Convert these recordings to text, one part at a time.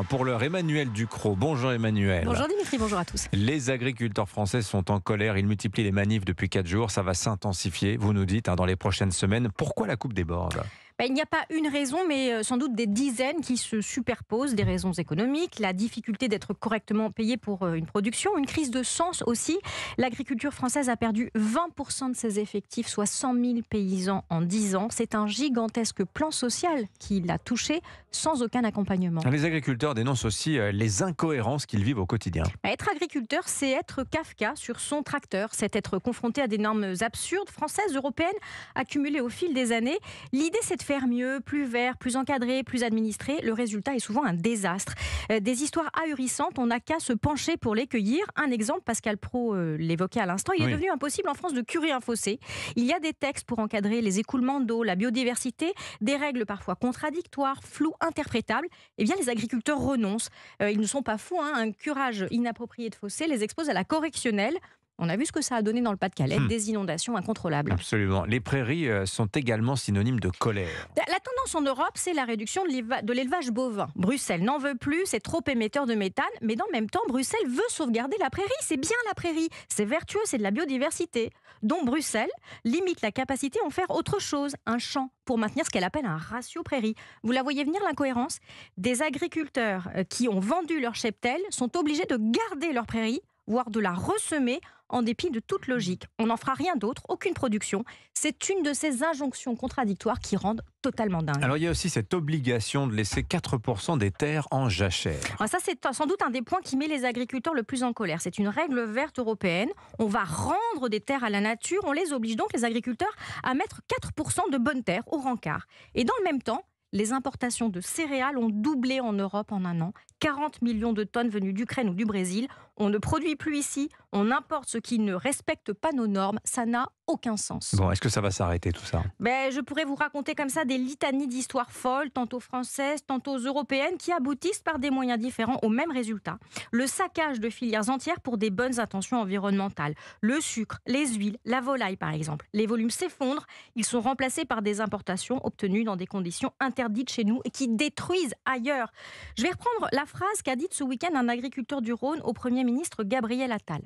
Pour l'heure, Emmanuel Ducrot. Bonjour Emmanuel. Bonjour Dimitri, bonjour à tous. Les agriculteurs français sont en colère. Ils multiplient les manifs depuis 4 jours. Ça va s'intensifier, vous nous dites, dans les prochaines semaines. Pourquoi la coupe déborde ? Il n'y a pas une raison, mais sans doute des dizaines qui se superposent. Des raisons économiques, la difficulté d'être correctement payé pour une production, une crise de sens aussi. L'agriculture française a perdu 20% de ses effectifs, soit 100 000 paysans en 10 ans. C'est un gigantesque plan social qui l'a touché sans aucun accompagnement. Les agriculteurs dénoncent aussi les incohérences qu'ils vivent au quotidien. Être agriculteur, c'est être Kafka sur son tracteur. C'est être confronté à des normes absurdes, françaises, européennes, accumulées au fil des années. L'idée, c'est de faire mieux, plus vert, plus encadré, plus administré. Le résultat est souvent un désastre. Des histoires ahurissantes, on n'a qu'à se pencher pour les cueillir. Un exemple, Pascal Praud l'évoquait à l'instant, il est devenu impossible en France de curer un fossé. Il y a des textes pour encadrer les écoulements d'eau, la biodiversité, des règles parfois contradictoires, floues, interprétables. Eh bien, les agriculteurs renoncent. Ils ne sont pas fous, un curage inapproprié de fossé les expose à la correctionnelle. On a vu ce que ça a donné dans le Pas-de-Calais, des inondations incontrôlables. Absolument. Les prairies sont également synonymes de colère. La tendance en Europe, c'est la réduction de l'élevage bovin. Bruxelles n'en veut plus, c'est trop émetteur de méthane, mais dans le même temps, Bruxelles veut sauvegarder la prairie. C'est bien la prairie, c'est vertueux, c'est de la biodiversité. Donc Bruxelles limite la capacité à en faire autre chose, un champ, pour maintenir ce qu'elle appelle un ratio prairie. Vous la voyez venir, l'incohérence ? Des agriculteurs qui ont vendu leur cheptel sont obligés de garder leur prairie, voire de la ressemer en dépit de toute logique. On n'en fera rien d'autre, aucune production. C'est une de ces injonctions contradictoires qui rendent totalement dingue. Alors il y a aussi cette obligation de laisser 4% des terres en jachère. Alors ça, c'est sans doute un des points qui met les agriculteurs le plus en colère. C'est une règle verte européenne. On va rendre des terres à la nature. On les oblige donc, les agriculteurs, à mettre 4% de bonnes terres au rencard. Et dans le même temps, les importations de céréales ont doublé en Europe en un an. 40 millions de tonnes venues d'Ukraine ou du Brésil. On ne produit plus ici, on importe ce qui ne respecte pas nos normes. Ça n'a aucun sens. Bon, est-ce que ça va s'arrêter tout ça ? Je pourrais vous raconter comme ça des litanies d'histoires folles, tantôt françaises, tantôt européennes, qui aboutissent par des moyens différents au même résultat. Le saccage de filières entières pour des bonnes intentions environnementales. Le sucre, les huiles, la volaille par exemple. Les volumes s'effondrent, ils sont remplacés par des importations obtenues dans des conditions interdites chez nous et qui détruisent ailleurs. Je vais reprendre la phrase qu'a dite ce week-end un agriculteur du Rhône au Premier ministre Gabriel Attal.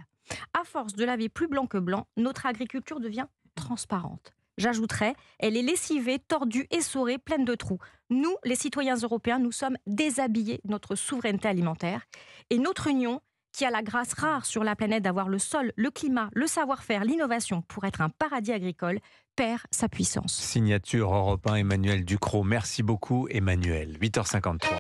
À force de laver plus blanc que blanc, notre agriculture devient transparente. J'ajouterais, elle est lessivée, tordue, essorée, pleine de trous. Nous, les citoyens européens, nous sommes déshabillés de notre souveraineté alimentaire. Et notre union, qui a la grâce rare sur la planète d'avoir le sol, le climat, le savoir-faire, l'innovation pour être un paradis agricole, perd sa puissance. Signature Europe 1, Emmanuel Ducrot. Merci beaucoup Emmanuel. 8h53.